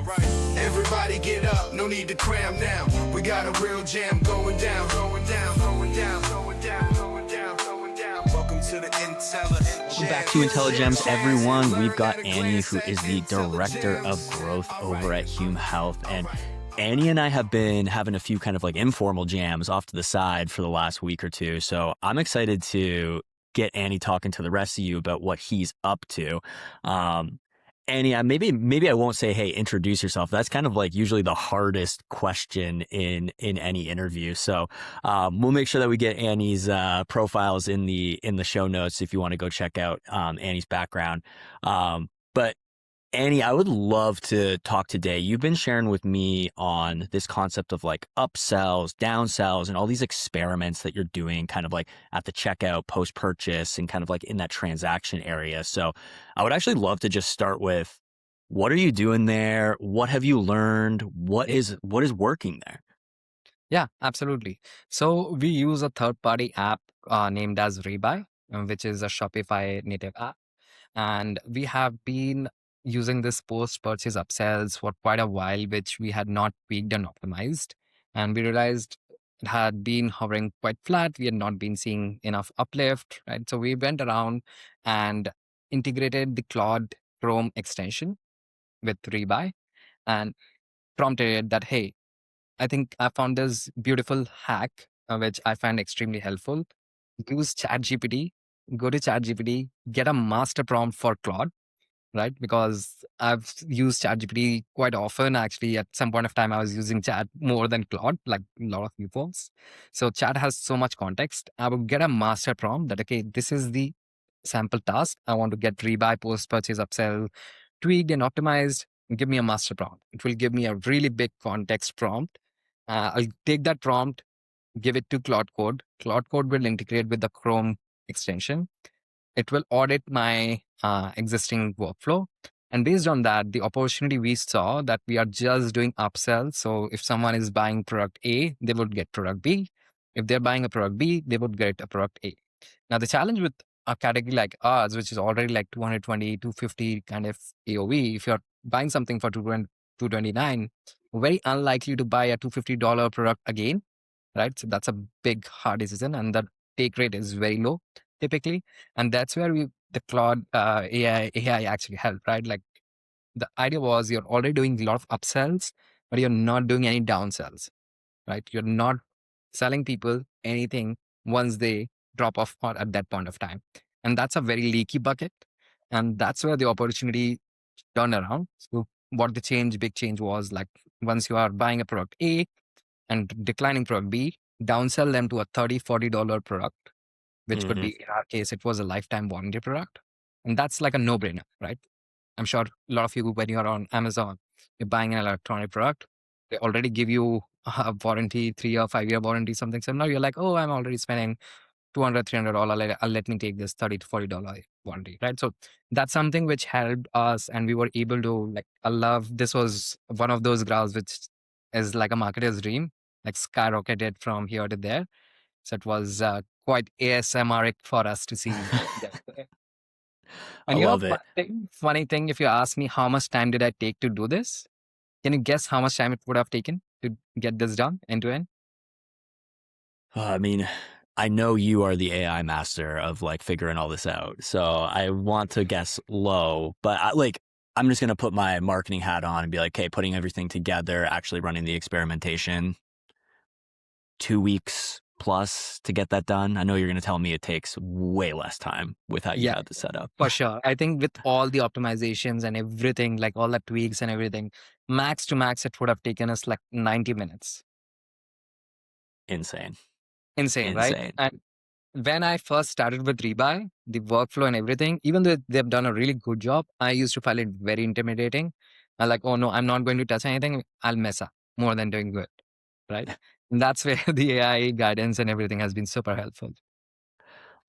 Everybody get up, no need to cram now. We got a real jam going down, going down, going down, going down, going down, going down. Welcome to the IntelliJAMS. Welcome back to IntelliGems, everyone. We've got Annie, who is the Director of Growth over at Hume Health. And Annie and I have been having a few kind of like informal jams off to the side for the last week or two. So I'm excited to get Annie talking to the rest of you about what he's up to. Annie, maybe I won't say, hey, introduce yourself. That's kind of like usually the hardest question in any interview. So we'll make sure that we get Annie's profiles in the show notes if you want to go check out Annie's background. But Annie, I would love to talk today. You've been sharing with me on this concept of like upsells, downsells, and all these experiments that you're doing kind of like at the checkout, post-purchase, and kind of like in that transaction area. So I would actually love to just start with, what are you doing there? What have you learned? What is working there? Yeah, absolutely. So we use a third-party app named as Rebuy, which is a Shopify native app. And we have been using this post-purchase upsells for quite a while, which we had not tweaked and optimized. And we realized it had been hovering quite flat. We had not been seeing enough uplift, right? So we went around and integrated the Claude Chrome extension with Rebuy and prompted it that, hey, I think I found this beautiful hack, which I find extremely helpful. Use ChatGPT, go to ChatGPT, get a master prompt for Claude, right? Because I've used ChatGPT quite often. Actually, at some point of time, I was using Chat more than Claude, like a lot of you folks. So Chat has so much context. I would get a master prompt that, okay, this is the sample task. I want to get rebuy, post-purchase, upsell, tweaked and optimized. Give me a master prompt. It will give me a really big context prompt. I'll take that prompt, give it to Claude Code. Claude Code will integrate with the Chrome extension. It will audit my existing workflow. And based on that, the opportunity we saw that we are just doing upsell. So if someone is buying product A, they would get product B. If they're buying a product B, they would get a product A. Now, the challenge with a category like ours, which is already like 220, 250 kind of AOV, if you're buying something for $229, very unlikely to buy a $250 product again, right? So that's a big, hard decision. And the take rate is very low typically. And that's where the Claude AI actually helped, right? Like the idea was you're already doing a lot of upsells, but you're not doing any downsells, right? You're not selling people anything once they drop off at that point of time. And that's a very leaky bucket. And that's where the opportunity turned around. So what the big change was, like once you are buying a product A and declining product B, downsell them to a $30, $40 product, which could be, in our case, it was a lifetime warranty product. And that's like a no-brainer, right? I'm sure a lot of you, when you're on Amazon, you're buying an electronic product, they already give you a warranty, 3 or 5 year warranty, something similar. You're like, oh, I'm already spending $200, $300. Let me take this $30 to $40 warranty, right? So that's something which helped us, and we were able to, like, this was one of those graphs which is like a marketer's dream, like skyrocketed from here to there. So it was quite ASMRic for us to see. I love it. Funny thing, if you ask me how much time did I take to do this, can you guess how much time it would have taken to get this done end to end? I mean, I know you are the AI master of like figuring all this out. So I want to guess low, but I'm just going to put my marketing hat on and be like, hey, putting everything together, actually running the experimentation, 2 weeks plus to get that done. I know you're going to tell me it takes way less time with how you had the setup. For sure. I think with all the optimizations and everything, like all the tweaks and everything, max to max, it would have taken us like 90 minutes. Insane, right? And when I first started with Rebuy, the workflow and everything, even though they've done a really good job, I used to find it very intimidating. I'm like, oh no, I'm not going to touch anything. I'll mess up more than doing good, right? And that's where the AI guidance and everything has been super helpful.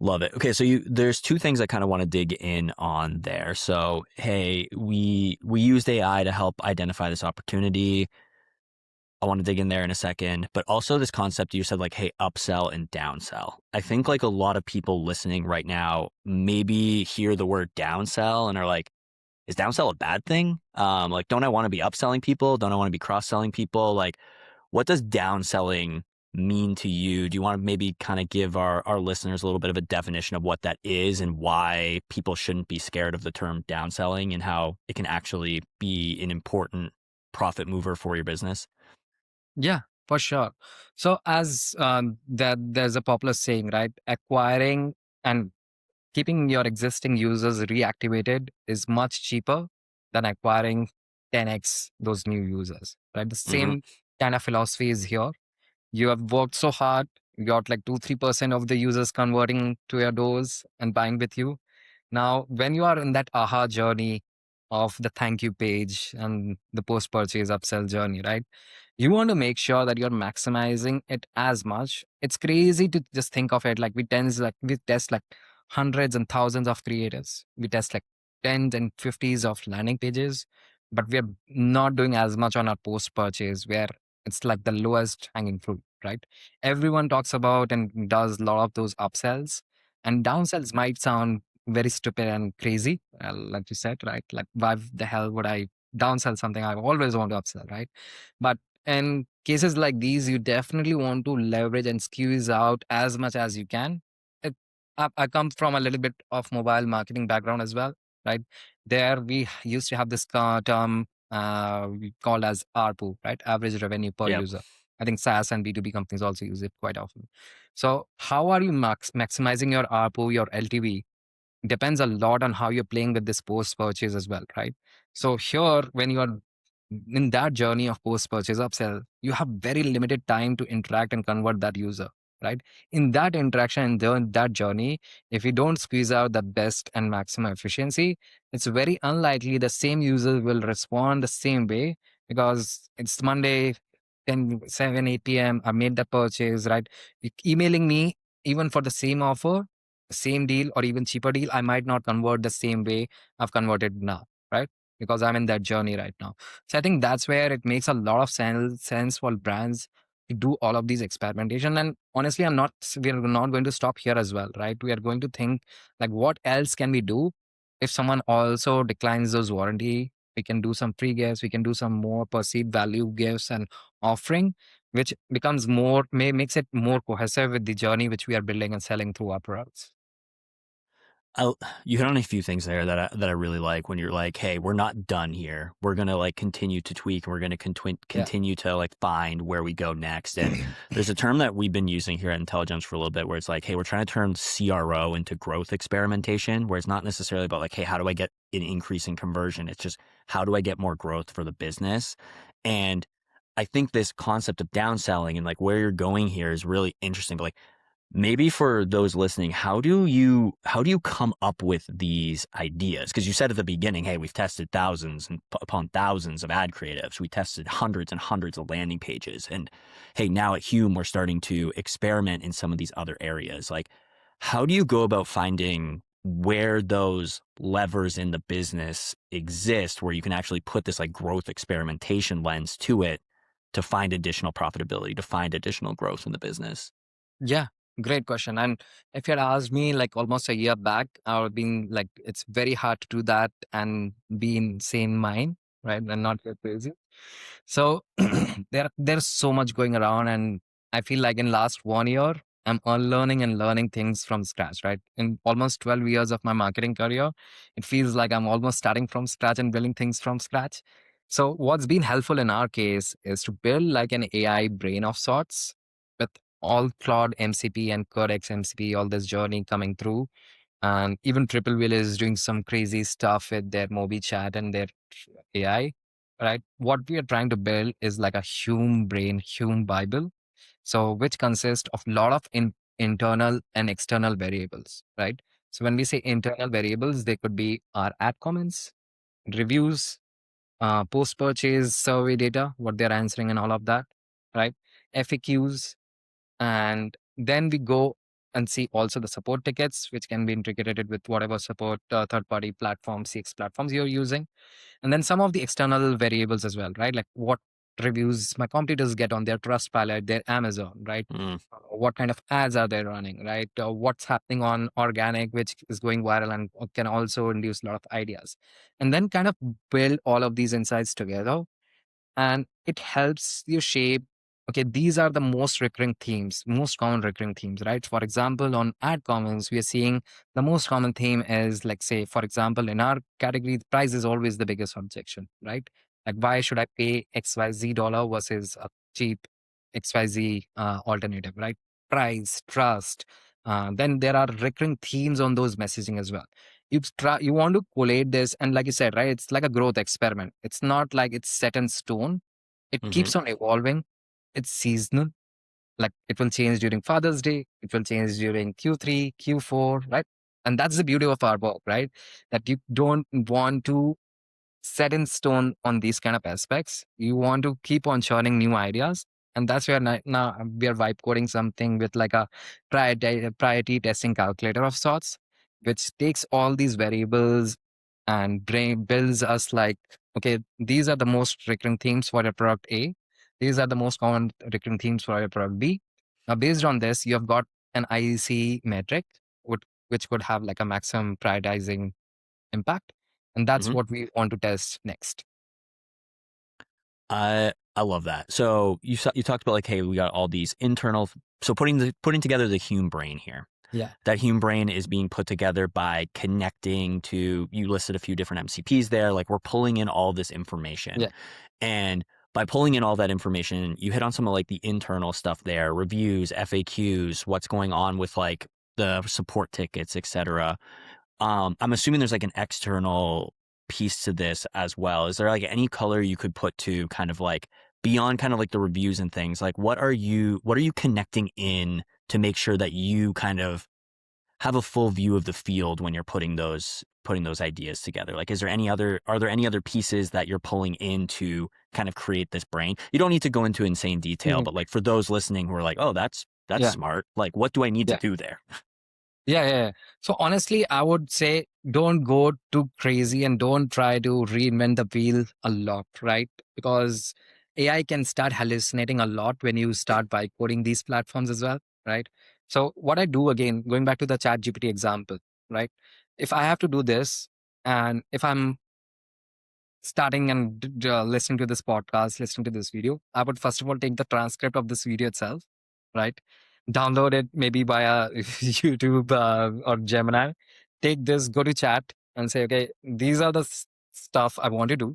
Love it. Okay, so there's two things I kind of want to dig in on there. So, hey, we used AI to help identify this opportunity. I want to dig in there in a second, but also this concept you said, like, hey, upsell and downsell. I think like a lot of people listening right now maybe hear the word downsell and are like, is downsell a bad thing? Like, don't I want to be upselling people? Don't I want to be cross-selling people? Like, what does downselling mean to you? Do you want to maybe kind of give our listeners a little bit of a definition of what that is and why people shouldn't be scared of the term downselling and how it can actually be an important profit mover for your business? Yeah, for sure. So as there's a popular saying, right? Acquiring and keeping your existing users reactivated is much cheaper than acquiring 10x those new users, right? The Hmm. same kind of philosophy is here. You have worked so hard, you got like 2-3% of the users converting to your doors and buying with you. Now, when you are in that aha journey of the thank you page and the post purchase upsell journey, right? You want to make sure that you're maximizing it as much. It's crazy to just think of it like we test like hundreds and thousands of creatives. We test like tens and fifties of landing pages, but we're not doing as much on our post purchase where it's like the lowest hanging fruit, right? Everyone talks about and does a lot of those upsells, and downsells might sound very stupid and crazy, like you said, right? Like, why the hell would I downsell something I always want to upsell, right? But in cases like these, you definitely want to leverage and squeeze out as much as you can. It, I come from a little bit of mobile marketing background as well, right? There we used to have this term we called as ARPU, right? Average revenue per Yep. user. I think SaaS and B2B companies also use it quite often. So how are you maximizing your ARPU, your LTV? Depends a lot on how you're playing with this post purchase as well, right? So here, when you are in that journey of post purchase upsell, you have very limited time to interact and convert that user, right? In that interaction and that journey, if you don't squeeze out the best and maximum efficiency, it's very unlikely the same user will respond the same way, because it's Monday, 10, 7, 8 p.m. I made the purchase, right? Emailing me even for the same offer, same deal, or even cheaper deal, I might not convert the same way I've converted now, right? Because I'm in that journey right now. So I think that's where it makes a lot of sense for brands to do all of these experimentation. And honestly, we're not going to stop here as well, right? We are going to think like, what else can we do if someone also declines those warranty? We can do some free gifts. We can do some more perceived value gifts and offering, which becomes makes it more cohesive with the journey which we are building and selling through our products. I, you hit on a few things there that I really like when you're like, hey, we're not done here. We're going to like continue to tweak and we're going to Yeah. continue to like find where we go next. And there's a term that we've been using here at Intelligems for a little bit where it's like, hey, we're trying to turn CRO into growth experimentation, where it's not necessarily about like, hey, how do I get an increase in conversion? It's just, how do I get more growth for the business? And I think this concept of downselling and like where you're going here is really interesting. But like, maybe for those listening, how do you come up with these ideas? Because you said at the beginning, hey, we've tested thousands and upon thousands of ad creatives. We tested hundreds and hundreds of landing pages. And hey, now at Hume, we're starting to experiment in some of these other areas. Like, how do you go about finding where those levers in the business exist, where you can actually put this like growth experimentation lens to it to find additional profitability, to find additional growth in the business? Yeah, great question. And if you had asked me like almost a year back, I would have been like, it's very hard to do that and be in sane mind, right? And not get crazy. So there's so much going around, and I feel like in last 1 year, I'm unlearning and learning things from scratch, right? In almost 12 years of my marketing career, it feels like I'm almost starting from scratch and building things from scratch. So what's been helpful in our case is to build like an AI brain of sorts with all Claude MCP and Codex MCP, all this journey coming through. And even Triple Wheel is doing some crazy stuff with their Mobi chat and their AI, right? What we are trying to build is like a Hume Brain, Hume Bible. So which consists of a lot of internal and external variables, right? So when we say internal variables, they could be our ad comments, reviews, post-purchase survey data, what they're answering and all of that, right? FAQs, and then we go and see also the support tickets, which can be integrated with whatever support third-party platforms, CX platforms you're using. And then some of the external variables as well, right? Like what reviews my competitors get on their Trustpilot, their Amazon, right? Mm. What kind of ads are they running, right? What's happening on organic, which is going viral and can also induce a lot of ideas. And then kind of build all of these insights together, and it helps you shape, okay, these are the most recurring themes, most common recurring themes, right? For example, on ad comments, we are seeing the most common theme is, like, say, for example, in our category, the price is always the biggest objection, right? Like, why should I pay XYZ dollar versus a cheap XYZ alternative, right? Price, trust. Then there are recurring themes on those messaging as well. You want to collate this, and like you said, right, it's like a growth experiment. It's not like it's set in stone. It Hmm. keeps on evolving. It's seasonal. Like, it will change during Father's Day, it will change during Q3, Q4, right? And that's the beauty of our work, right? That you don't want to set in stone on these kind of aspects. You want to keep on churning new ideas. And that's where now we are vibe coding something with like a priority testing calculator of sorts, which takes all these variables and builds us like, okay, these are the most recurring themes for your product A. These are the most common recurring themes for your product B. Now, based on this, you have got an IEC metric, which could have like a maximum prioritizing impact. And that's Hmm. what we want to test next. I love that. So you talked about like, hey, we got all these internal. So putting together the Hume Brain here. Yeah. That Hume Brain is being put together by connecting to. You listed a few different MCPs there. Like, we're pulling in all this information, Yeah. and by pulling in all that information, you hit on some of like the internal stuff there: reviews, FAQs, what's going on with like the support tickets, etc. I'm assuming there's like an external piece to this as well. Is there like any color you could put to kind of like beyond kind of like the reviews and things? Like, what are you connecting in to make sure that you kind of have a full view of the field when you're putting those ideas together? Like, are there any other pieces that you're pulling in to kind of create this brain? You don't need to go into insane detail, Mhm. but like for those listening who are like, oh, that's Yeah. smart. Like, what do I need to Yeah. do there? Yeah. Yeah. Yeah. So honestly, I would say don't go too crazy and don't try to reinvent the wheel a lot, right? Because AI can start hallucinating a lot when you start by coding these platforms as well, right? So what I do, again, going back to the chat GPT example, right? If I have to do this, and if I'm starting and listening to this podcast, listening to this video, I would first of all take the transcript of this video itself, right? Download it maybe via YouTube or Gemini. Take this, go to chat and say, okay, these are the stuff I want to do.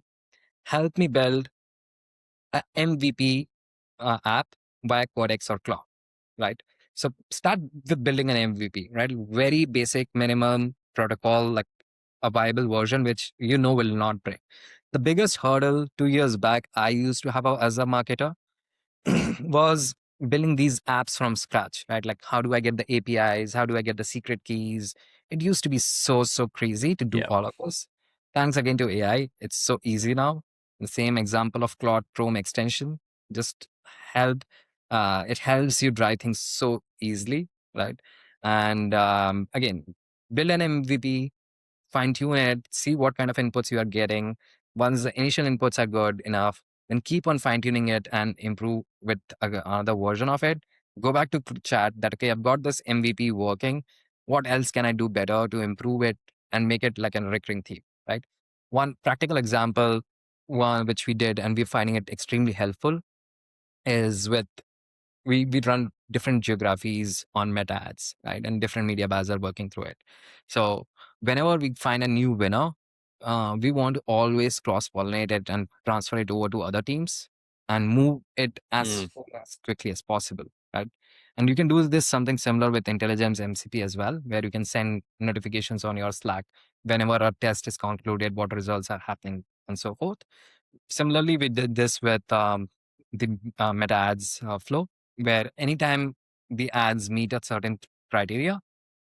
Help me build a MVP app via Codex or Claude, right? So start with building an MVP, right? Very basic minimum protocol, like a viable version, which you know will not break. The biggest hurdle 2 years back I used to have as a marketer was building these apps from scratch, right? Like, how do I get the APIs? How do I get the secret keys? It used to be so crazy to do Yeah. all of this. Thanks again to AI, it's so easy now. The same example of Claude Chrome extension just help. It helps you drive things so easily, right? And again, build an MVP, fine tune it, see what kind of inputs you are getting. Once the initial inputs are good enough, then keep on fine tuning it and improve with another version of it. Go back to chat that, okay, I've got this MVP working. What else can I do better to improve it and make it like a recurring theme, right? One practical example, one which we did and we're finding it extremely helpful, is with we run different geographies on meta ads, right? And different media buyers are working through it. So whenever we find a new winner, we want to always cross pollinate it and transfer it over to other teams and move it Mm. as quickly as possible, right? And you can do this something similar with Intelligems MCP as well, where you can send notifications on your Slack whenever a test is concluded, what results are happening, and so forth. Similarly, we did this with the meta ads flow, where anytime the ads meet a certain criteria,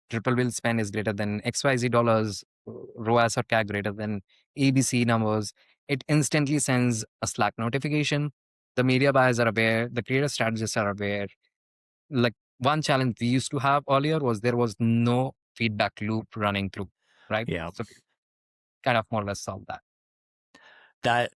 triple bill spend is greater than XYZ dollars, ROAS or CAC greater than ABC numbers, it instantly sends a Slack notification. The media buyers are aware, the creative strategists are aware. Like, one challenge we used to have earlier was there was no feedback loop running through, right? Yeah. So kind of more or less solve that. That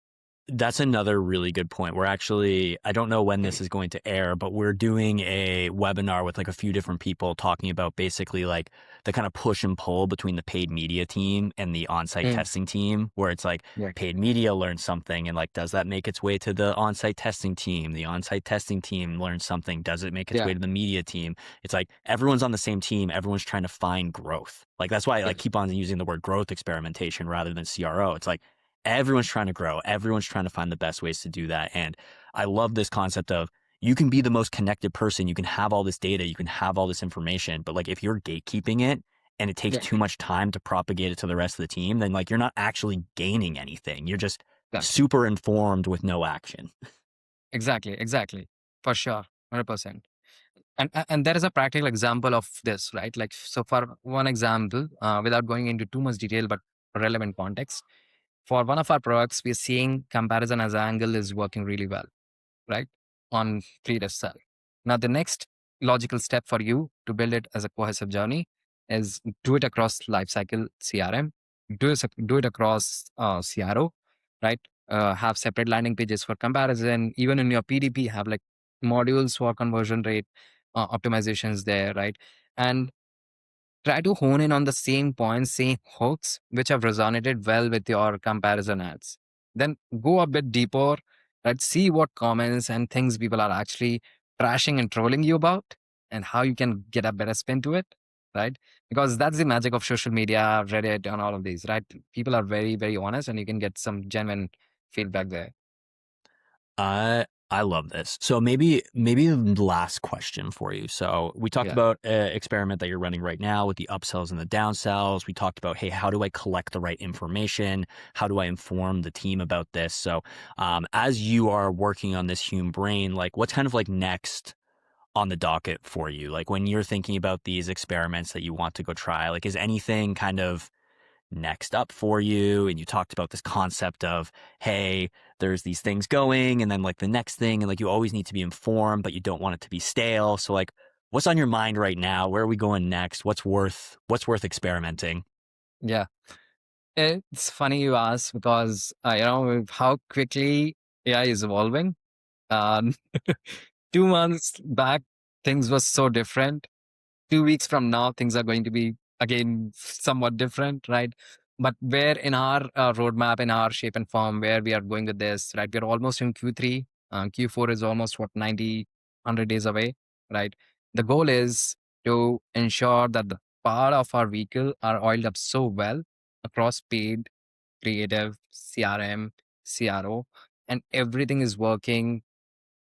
That's another really good point. We're actually, I don't know when this is going to air, but we're doing a webinar with like a few different people talking about basically like the kind of push and pull between the paid media team and the on-site Mm, testing team, where it's like yeah, paid media learns something and like, does that make its way to the on-site testing team? The on-site testing team learns something. Does it make its yeah, way to the media team? It's like everyone's on the same team. Everyone's trying to find growth. Like that's why I like yes, keep on using the word growth experimentation rather than CRO. It's like, everyone's trying to grow. Everyone's trying to find the best ways to do that. And I love this concept of you can be the most connected person. You can have all this data. You can have all this information. But like if you're gatekeeping it and it takes yeah, too much time to propagate it to the rest of the team, then like you're not actually gaining anything. You're just exactly, super informed with no action. exactly, for sure, 100%. And there is a practical example of this, right? Like, so for one example, without going into too much detail, but relevant context, for one of our products, we're seeing comparison as an angle is working really well, right? On creative cell. Now, the next logical step for you to build it as a cohesive journey is do it across lifecycle CRM, do it across CRO, right? Have separate landing pages for comparison. Even in your PDP, have like modules for conversion rate optimizations there, right? And try to hone in on the same points, same hooks, which have resonated well with your comparison ads. Then go a bit deeper, right? See what comments and things people are actually trashing and trolling you about, and how you can get a better spin to it, right? Because that's the magic of social media, Reddit, and all of these, right? People are very, very honest, and you can get some genuine feedback there. I love this. So maybe the last question for you. So we talked Yeah, about an experiment that you're running right now with the upsells and the downsells. We talked about, hey, how do I collect the right information? How do I inform the team about this? So as you are working on this Hume Brain, like what's kind of like next on the docket for you? Like when you're thinking about these experiments that you want to go try, like is anything kind of next up for you? And you talked about this concept of, hey, there's these things going, and then like the next thing, and like you always need to be informed, but you don't want it to be stale. So like, what's on your mind right now? Where are we going next? What's worth experimenting? yeah. It's funny you ask because how quickly AI is evolving. Um, 2 months back, things were so different. 2 weeks from now, things are going to be again somewhat different, right? But where in our roadmap, in our shape and form, where we are going with this, right? We're almost in Q3. Q4 is almost 90, 100 days away, right? The goal is to ensure that the part of our vehicle are oiled up so well across paid, creative, CRM, CRO, and everything is working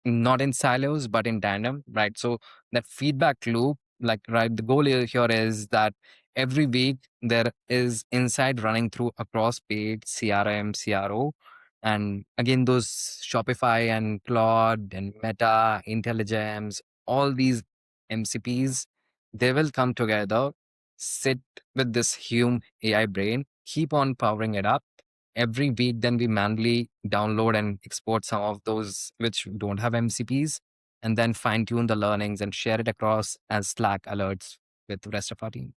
not in silos but in tandem, right? So that feedback loop, like, right, the goal here is that every week there is insight running through across paid CRM, CRO, and again those Shopify and Claude and Meta, Intelligems, all these MCPs, they will come together, sit with this Hume AI brain, keep on powering it up every week. Then we manually download and export some of those which don't have MCPs, and then fine tune the learnings and share it across as Slack alerts with the rest of our team.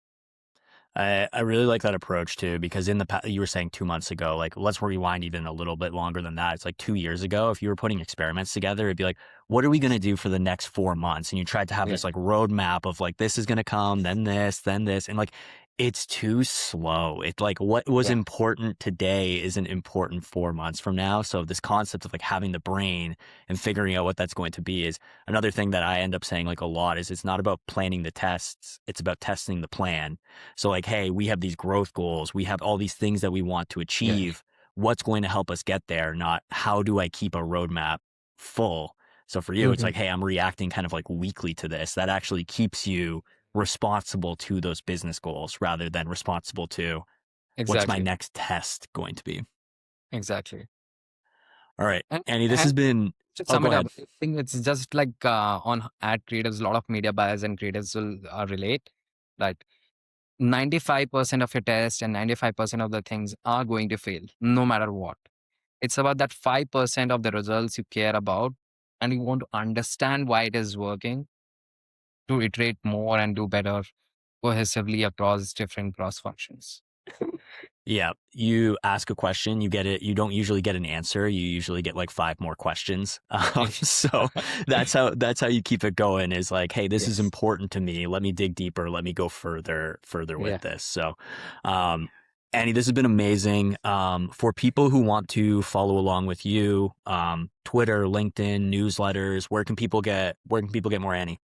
I really like that approach too, because in the past, you were saying 2 months ago, like let's rewind even a little bit longer than that. It's like 2 years ago, if you were putting experiments together, it'd be like, what are we going to do for the next 4 months? And you tried to have Yeah, this like roadmap of like, this is going to come, then this, then this. And like, it's too slow. It like what was yeah, important today isn't important 4 months from now. So this concept of like having the brain and figuring out what that's going to be is another thing that I end up saying like a lot is it's not about planning the tests. It's about testing the plan. So like, hey, we have these growth goals. We have all these things that we want to yeah. achieve. What's going to help us get there? Not how do I keep a roadmap full? So for you, it's Mhm. like, hey, I'm reacting kind of like weekly to this. That actually keeps you responsible to those business goals rather than responsible to what's my Exactly, next test going to be. exactly. All right, And, Annie, this has and been, to oh, sum go it up, ahead. I think it's just like on ad creatives, a lot of media buyers and creatives will relate, right? 95% of your test and 95% of the things are going to fail no matter what. It's about that 5% of the results you care about, and you want to understand why it is working to iterate more and do better cohesively across different cross functions. Yeah, you ask a question, you get it. You don't usually get an answer. You usually get like 5 more questions. So that's how you keep it going. Is like, hey, this is Yes. important to me. Let me dig deeper. Let me go further with Yeah. this. So, Annie, this has been amazing. For people who want to follow along with you, Twitter, LinkedIn, newsletters, where can people get more Annie?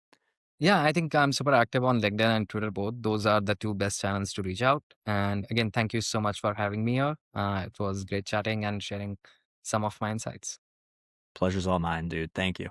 Yeah, I think I'm super active on LinkedIn and Twitter both. Those are the two best channels to reach out. And again, thank you so much for having me here. It was great chatting and sharing some of my insights. Pleasure's all mine, dude. Thank you.